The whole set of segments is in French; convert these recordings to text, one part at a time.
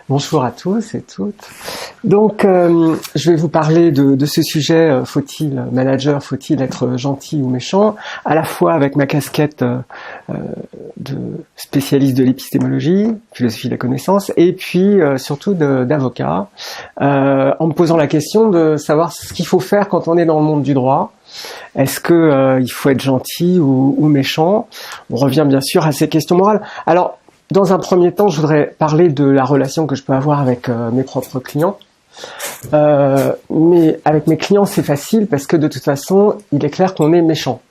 Bonjour à tous et toutes. Donc, je vais vous parler de ce sujet, faut-il être gentil ou méchant, à la fois avec ma casquette de spécialiste de l'épistémologie, philosophie de la connaissance, et puis surtout d'avocat, en me posant la question de savoir ce qu'il faut faire quand on est dans le monde du droit. Est-ce que il faut être gentil ou méchant? On revient bien sûr à ces questions morales. Alors, dans un premier temps, je voudrais parler de la relation que je peux avoir avec mes propres clients. Mais avec mes clients, c'est facile parce que de toute façon, il est clair qu'on est méchant.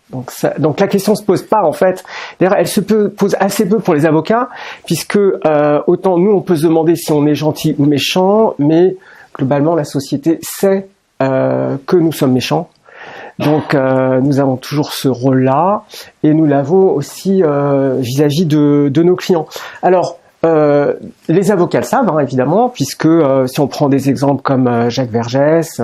Donc la question se pose pas en fait. D'ailleurs, elle se pose assez peu pour les avocats, puisque autant nous, on peut se demander si on est gentil ou méchant, mais globalement, la société sait que nous sommes méchants. Donc nous avons toujours ce rôle-là et nous l'avons aussi vis-à-vis de nos clients. Alors les avocats le savent évidemment, puisque si on prend des exemples comme Jacques Vergès,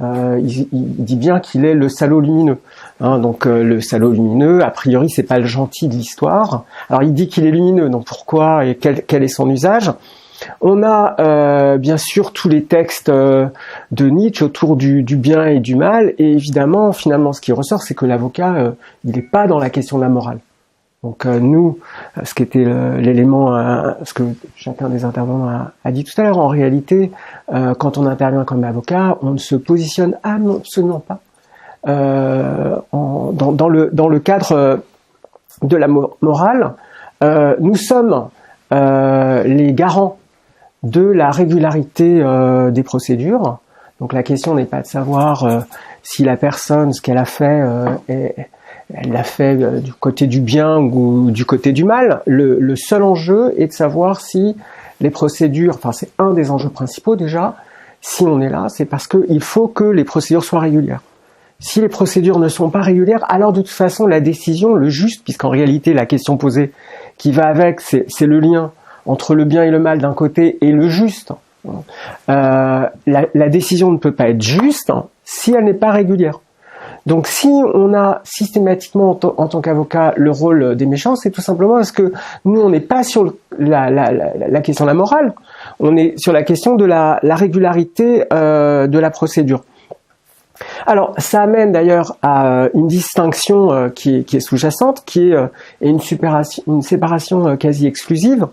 il dit bien qu'il est le salaud lumineux. Donc le salaud lumineux, a priori, c'est pas le gentil de l'histoire. Alors il dit qu'il est lumineux, donc pourquoi et quel est son usage? On a bien sûr tous les textes de Nietzsche autour du bien et du mal, et évidemment, finalement, ce qui ressort, c'est que l'avocat, il n'est pas dans la question de la morale. Donc nous, ce qui était l'élément, ce que chacun des intervenants a dit tout à l'heure, en réalité, quand on intervient comme avocat, on ne se positionne absolument pas dans le cadre de la morale. Nous sommes les garants de la régularité des procédures. Donc la question n'est pas de savoir si la personne, ce qu'elle a fait, elle l'a fait du côté du bien ou du côté du mal. Le seul enjeu est de savoir si les procédures, enfin c'est un des enjeux principaux déjà, si on est là, c'est parce qu'il faut que les procédures soient régulières. Si les procédures ne sont pas régulières, alors de toute façon la décision, le juste, puisqu'en réalité la question posée qui va avec, c'est le lien entre le bien et le mal d'un côté et le juste. La décision ne peut pas être juste si elle n'est pas régulière. Donc si on a systématiquement en tant qu'avocat le rôle des méchants, c'est tout simplement parce que nous on n'est pas sur la question de la morale, on est sur la question de la régularité de la procédure. Alors, ça amène d'ailleurs à une distinction qui est sous-jacente, qui est une séparation quasi exclusive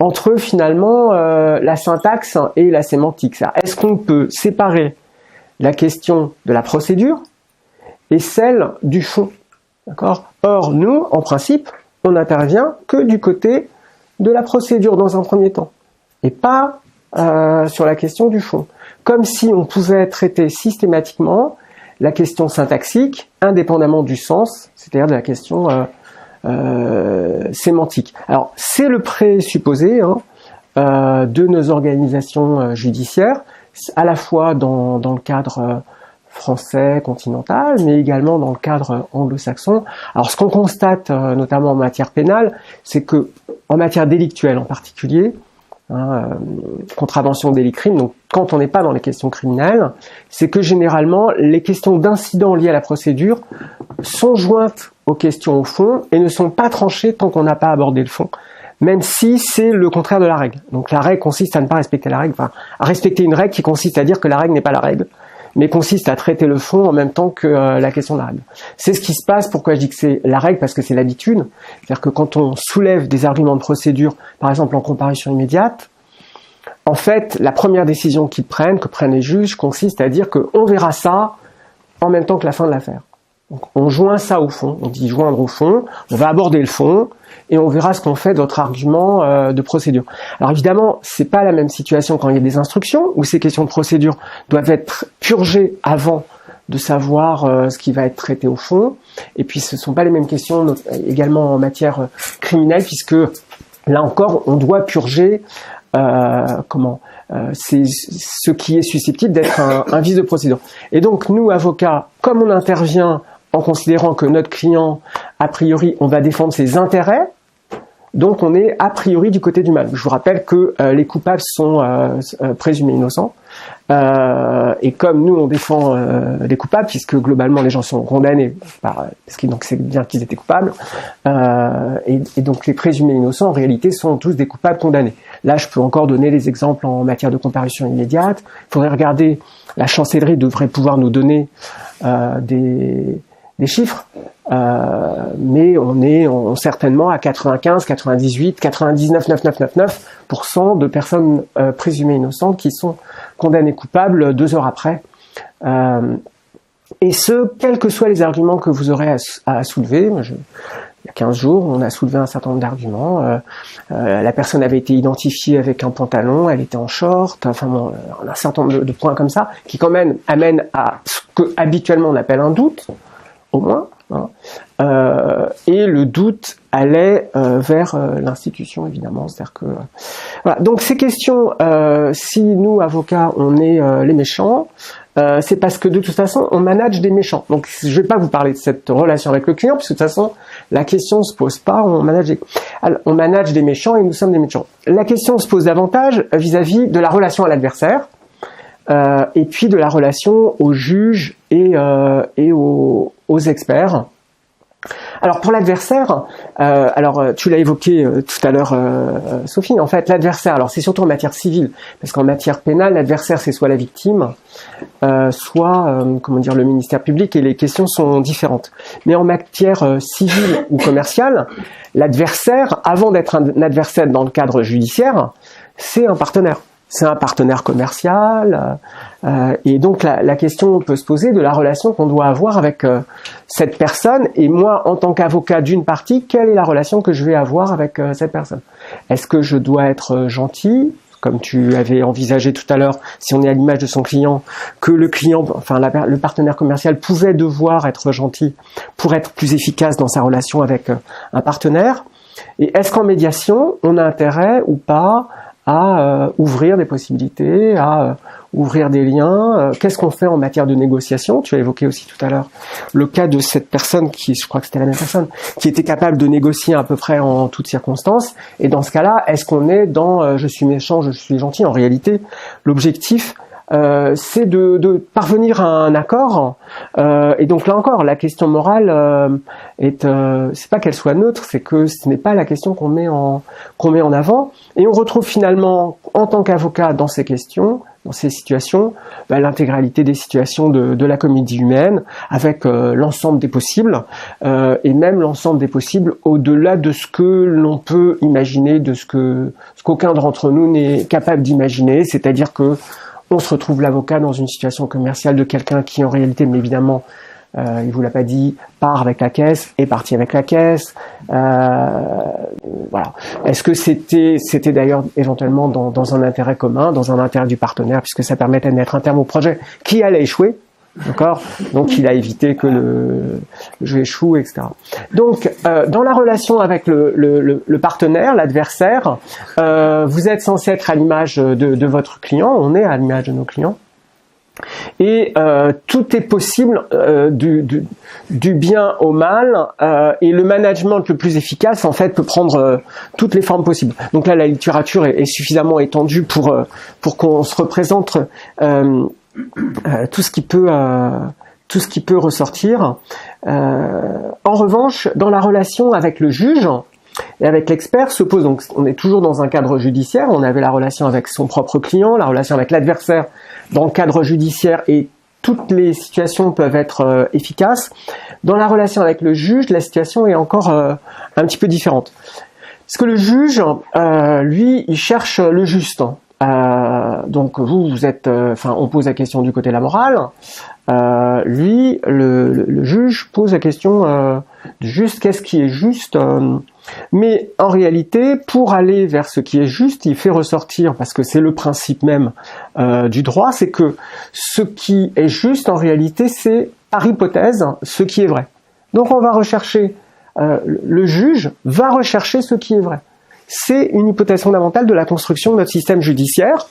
entre finalement la syntaxe et la sémantique. Est-ce qu'on peut séparer la question de la procédure et celle du fond? D'accord ? Or, nous, en principe, on n'intervient que du côté de la procédure dans un premier temps, et pas sur la question du fond. Comme si on pouvait traiter systématiquement la question syntaxique indépendamment du sens, c'est-à-dire de la question sémantique. Alors, c'est le présupposé de nos organisations judiciaires, à la fois dans le cadre français continental, mais également dans le cadre anglo-saxon. Alors, ce qu'on constate, notamment en matière pénale, c'est que, en matière délictuelle en particulier, contravention délit crime, donc quand on n'est pas dans les questions criminelles, c'est que généralement les questions d'incidents liés à la procédure sont jointes aux questions au fond et ne sont pas tranchées tant qu'on n'a pas abordé le fond, même si c'est le contraire de la règle. Donc la règle consiste à ne pas respecter la règle, enfin à respecter une règle qui consiste à dire que la règle n'est pas la règle, mais consiste à traiter le fond en même temps que la question de la règle. C'est ce qui se passe, pourquoi je dis que c'est la règle, parce que c'est l'habitude. C'est-à-dire que quand on soulève des arguments de procédure, par exemple en comparution immédiate, en fait, la première décision que prennent les juges, consiste à dire qu'on verra ça en même temps que la fin de l'affaire. Donc, on joint ça au fond, on dit joindre au fond, on va aborder le fond, et on verra ce qu'on fait de notre argument de procédure. Alors évidemment, c'est pas la même situation quand il y a des instructions, où ces questions de procédure doivent être purgées avant de savoir ce qui va être traité au fond, et puis ce sont pas les mêmes questions également en matière criminelle, puisque là encore, on doit purger c'est ce qui est susceptible d'être un vice de procédure. Et donc, nous, avocats, comme on intervient en considérant que notre client, a priori, on va défendre ses intérêts, donc on est a priori du côté du mal. Je vous rappelle que les coupables sont présumés innocents, et comme nous, on défend les coupables, puisque globalement, les gens sont condamnés, parce que donc c'est bien qu'ils étaient coupables, et donc les présumés innocents, en réalité, sont tous des coupables condamnés. Là, je peux encore donner des exemples en matière de comparution immédiate. Il faudrait regarder, la chancellerie devrait pouvoir nous donner des chiffres, mais on est certainement à 95, 98, 99,9999% de personnes présumées innocentes qui sont condamnées coupables 2 heures après. Et ce, quels que soient les arguments que vous aurez à soulever. Il y a 15 jours, on a soulevé un certain nombre d'arguments. La personne avait été identifiée avec un pantalon, elle était en short, enfin bon, un certain nombre de points comme ça, qui quand même amènent à ce que habituellement on appelle un doute, au moins. Hein. Et le doute allait vers l'institution, évidemment. C'est-à-dire que voilà. Donc ces questions, si nous avocats, on est les méchants. C'est parce que de toute façon, on manage des méchants. Donc, je vais pas vous parler de cette relation avec le client, puisque de toute façon, la question se pose pas. On manage des méchants et nous sommes des méchants. La question se pose davantage vis-à-vis de la relation à l'adversaire, et puis de la relation aux juges et aux experts. Alors pour l'adversaire, tu l'as évoqué tout à l'heure, Sophie. En fait, l'adversaire, alors c'est surtout en matière civile, parce qu'en matière pénale, l'adversaire c'est soit la victime, soit le ministère public, et les questions sont différentes. Mais en matière civile ou commerciale, l'adversaire, avant d'être un adversaire dans le cadre judiciaire, c'est un partenaire. C'est un partenaire commercial, et donc la question peut se poser de la relation qu'on doit avoir avec cette personne. Et moi, en tant qu'avocat d'une partie, quelle est la relation que je vais avoir avec cette personne? Est-ce que je dois être gentil, comme tu avais envisagé tout à l'heure, si on est à l'image de son client, que le client, enfin le partenaire commercial pouvait devoir être gentil pour être plus efficace dans sa relation avec un partenaire? Et est-ce qu'en médiation, on a intérêt ou pas à ouvrir des possibilités, à ouvrir des liens? Qu'est-ce qu'on fait en matière de négociation? Tu as évoqué aussi tout à l'heure le cas de cette personne qui, je crois que c'était la même personne, qui était capable de négocier à peu près en toutes circonstances. Et dans ce cas-là, est-ce qu'on est dans je suis méchant, je suis gentil? En réalité, l'objectif, c'est de parvenir à un accord. Et donc là encore, la question morale c'est pas qu'elle soit neutre, c'est que ce n'est pas la question qu'on met en avant. Et on retrouve finalement, en tant qu'avocat, dans ces questions, dans ces situations, l'intégralité des situations de la comédie humaine, avec l'ensemble des possibles, et même l'ensemble des possibles au-delà de ce que l'on peut imaginer, de ce qu'aucun d'entre nous n'est capable d'imaginer, c'est-à-dire que on se retrouve l'avocat dans une situation commerciale de quelqu'un qui en réalité, mais évidemment, il vous l'a pas dit, part avec la caisse, est parti avec la caisse. Voilà. Est-ce que c'était d'ailleurs éventuellement dans un intérêt commun, dans un intérêt du partenaire, puisque ça permettait de mettre un terme au projet qui allait échouer, d'accord? Donc il a évité que le jeu échoue, etc. Donc dans la relation avec le partenaire, l'adversaire, vous êtes censé être à l'image de votre client. On est à l'image de nos clients. Et tout est possible du bien au mal, et le management le plus efficace en fait peut prendre toutes les formes possibles. Donc là la littérature est suffisamment étendue pour qu'on se représente tout ce qui peut ressortir. En revanche, dans la relation avec le juge et avec l'expert se pose, donc on est toujours dans un cadre judiciaire, on avait la relation avec son propre client, la relation avec l'adversaire dans le cadre judiciaire, et toutes les situations peuvent être efficaces. Dans la relation avec le juge, la situation est encore un petit peu différente. Parce que le juge, lui, il cherche le juste. Donc vous êtes, on pose la question du côté de la morale. Lui, le juge pose la question du juste. Qu'est-ce qui est juste? Mais en réalité, pour aller vers ce qui est juste, il fait ressortir, parce que c'est le principe même du droit, c'est que ce qui est juste, en réalité, c'est par hypothèse ce qui est vrai. Donc on va rechercher, le juge va rechercher ce qui est vrai. C'est une hypothèse fondamentale de la construction de notre système judiciaire.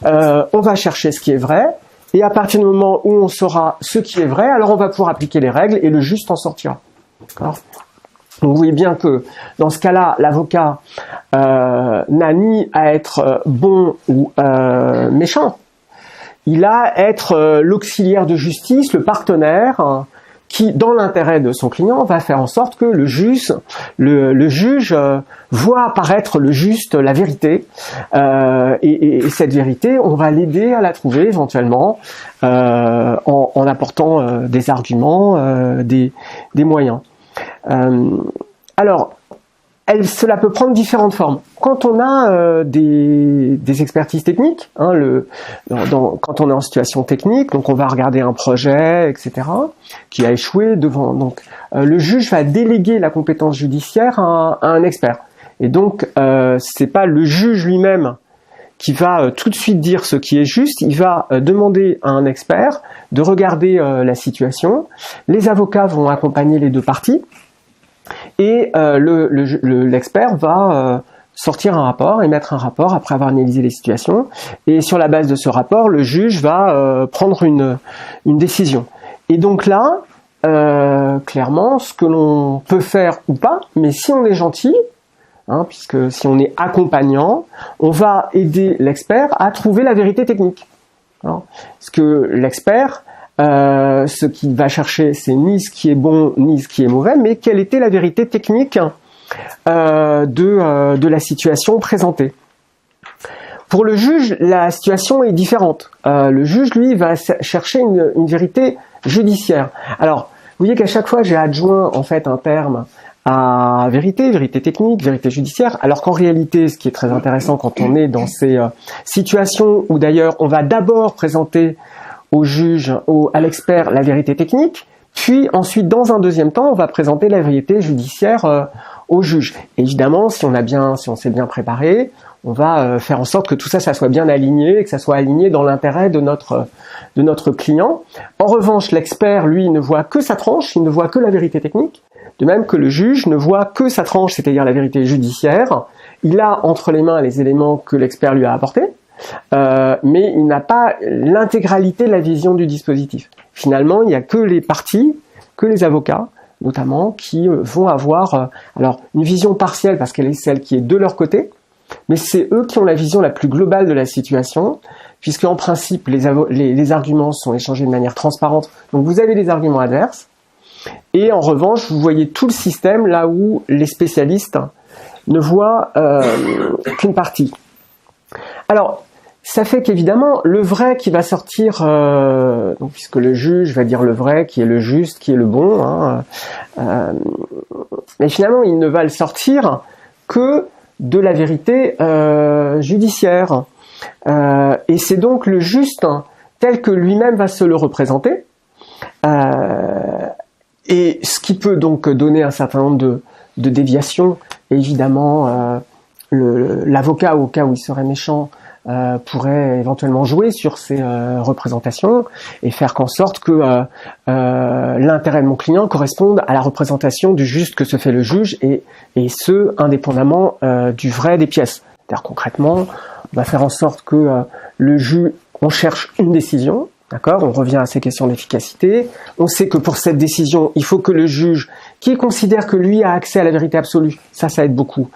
On va chercher ce qui est vrai, et à partir du moment où on saura ce qui est vrai, alors on va pouvoir appliquer les règles, et le juste en sortira. D'accord ? Donc vous voyez bien que dans ce cas-là, l'avocat n'a ni à être bon ou méchant. Il a à être l'auxiliaire de justice, le partenaire, qui, dans l'intérêt de son client, va faire en sorte que le juge voit apparaître le juste, la vérité, et cette vérité, on va l'aider à la trouver éventuellement en apportant des arguments, des moyens. Alors, cela peut prendre différentes formes. Quand on a des expertises techniques, hein, quand on est en situation technique, donc on va regarder un projet, etc., qui a échoué devant. Donc, le juge va déléguer la compétence judiciaire à un expert. Et donc, c'est pas le juge lui-même qui va tout de suite dire ce qui est juste. Il va demander à un expert de regarder la situation. Les avocats vont accompagner les deux parties. Et l'expert va sortir un rapport, émettre un rapport après avoir analysé les situations. Et sur la base de ce rapport, le juge va prendre une décision. Et donc là, clairement, ce que l'on peut faire ou pas, mais si on est gentil, hein, puisque si on est accompagnant, on va aider l'expert à trouver la vérité technique. Alors, parce que l'expert, ce qu'il va chercher, c'est ni ce qui est bon ni ce qui est mauvais, mais quelle était la vérité technique de la situation présentée. Pour le juge, la situation est différente. Le juge, lui, va chercher une vérité judiciaire. Alors, vous voyez qu'à chaque fois, j'ai adjoint en fait un terme à vérité technique, vérité judiciaire, alors qu'en réalité, ce qui est très intéressant quand on est dans ces situations où d'ailleurs on va d'abord présenter au juge, à l'expert, la vérité technique, puis ensuite, dans un deuxième temps, on va présenter la vérité judiciaire au juge. Et évidemment, si on s'est bien préparé, on va faire en sorte que tout ça soit bien aligné, et que ça soit aligné dans l'intérêt de notre client. En revanche, l'expert, lui, ne voit que sa tranche, il ne voit que la vérité technique, de même que le juge ne voit que sa tranche, c'est-à-dire la vérité judiciaire. Il a entre les mains les éléments que l'expert lui a apportés, mais il n'a pas l'intégralité de la vision du dispositif. Finalement, il n'y a que les parties, que les avocats, notamment, qui vont avoir alors une vision partielle parce qu'elle est celle qui est de leur côté, mais c'est eux qui ont la vision la plus globale de la situation, puisque en principe, les arguments sont échangés de manière transparente. Donc vous avez des arguments adverses, et en revanche, vous voyez tout le système là où les spécialistes ne voient qu'une partie. Alors, ça fait qu'évidemment, le vrai qui va sortir, donc, puisque le juge va dire le vrai, qui est le juste, qui est le bon, hein, mais finalement, il ne va le sortir que de la vérité judiciaire. Et c'est donc le juste tel que lui-même va se le représenter. Et ce qui peut donc donner un certain nombre de déviations, évidemment, l'avocat, au cas où il serait méchant, pourrait éventuellement jouer sur ces représentations et faire qu'en sorte que l'intérêt de mon client corresponde à la représentation du juste que se fait le juge, et ce, indépendamment du vrai des pièces. C'est-à-dire concrètement, on va faire en sorte que le juge, on cherche une décision, d'accord, on revient à ces questions d'efficacité. On sait que pour cette décision, il faut que le juge, qui considère que lui a accès à la vérité absolue, ça aide beaucoup.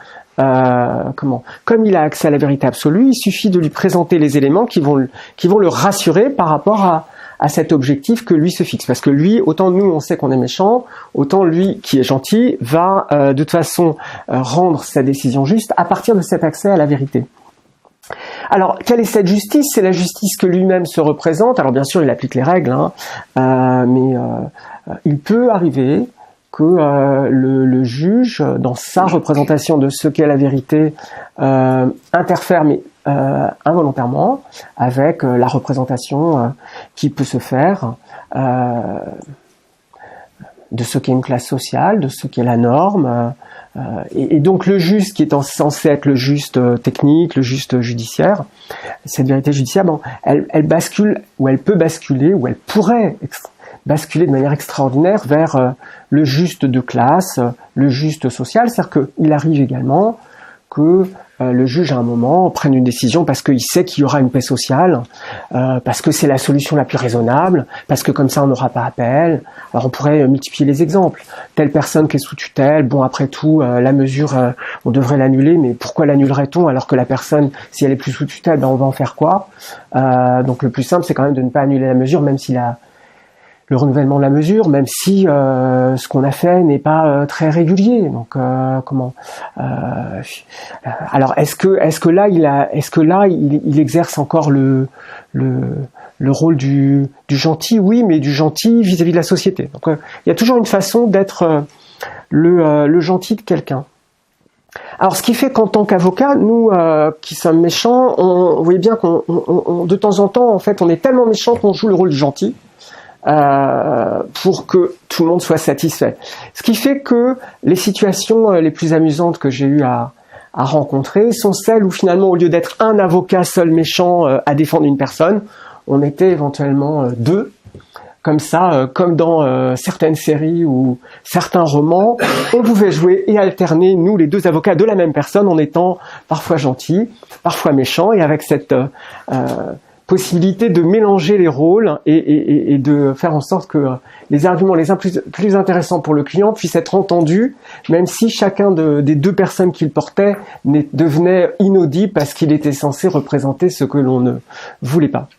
Comme il a accès à la vérité absolue, il suffit de lui présenter les éléments qui vont le rassurer par rapport à cet objectif que lui se fixe. Parce que lui, autant nous on sait qu'on est méchant, autant lui qui est gentil va de toute façon rendre sa décision juste à partir de cet accès à la vérité. Alors, quelle est cette justice? C'est la justice que lui-même se représente. Alors bien sûr, il applique les règles, mais il peut arriver que le juge, dans sa représentation de ce qu'est la vérité, interfère, mais involontairement, avec la représentation qui peut se faire de ce qu'est une classe sociale, de ce qu'est la norme. Et donc le juste, qui est censé être le juste technique, le juste judiciaire, cette vérité judiciaire, elle bascule, ou elle peut basculer, ou elle pourrait basculer de manière extraordinaire vers le juste de classe, le juste social. C'est-à-dire qu'il arrive également que le juge à un moment prenne une décision parce qu'il sait qu'il y aura une paix sociale, parce que c'est la solution la plus raisonnable, parce que comme ça on n'aura pas appel. Alors on pourrait multiplier les exemples. Telle personne qui est sous tutelle, bon après tout la mesure on devrait l'annuler, mais pourquoi l'annulerait-on alors que la personne, si elle est plus sous tutelle, on va en faire quoi? Donc le plus simple c'est quand même de ne pas annuler la mesure, même si le renouvellement de la mesure, même si ce qu'on a fait n'est pas très régulier. Donc alors est-ce que là il exerce encore le rôle du gentil? Oui, mais du gentil vis-à-vis de la société. Donc il y a toujours une façon d'être le gentil de quelqu'un. Alors, ce qui fait qu'en tant qu'avocat, nous qui sommes méchants, vous voyez bien qu'on de temps en temps, en fait, on est tellement méchants qu'on joue le rôle du gentil pour que tout le monde soit satisfait. Ce qui fait que les situations les plus amusantes que j'ai eu à rencontrer sont celles où finalement, au lieu d'être un avocat seul méchant à défendre une personne, on était éventuellement deux. Comme ça, comme dans certaines séries ou certains romans, on pouvait jouer et alterner, nous, les deux avocats de la même personne, en étant parfois gentils, parfois méchants, et avec cette possibilité de mélanger les rôles et de faire en sorte que les arguments les plus intéressants pour le client puissent être entendus, même si chacun des deux personnes qu'il portait devenait inaudible parce qu'il était censé représenter ce que l'on ne voulait pas.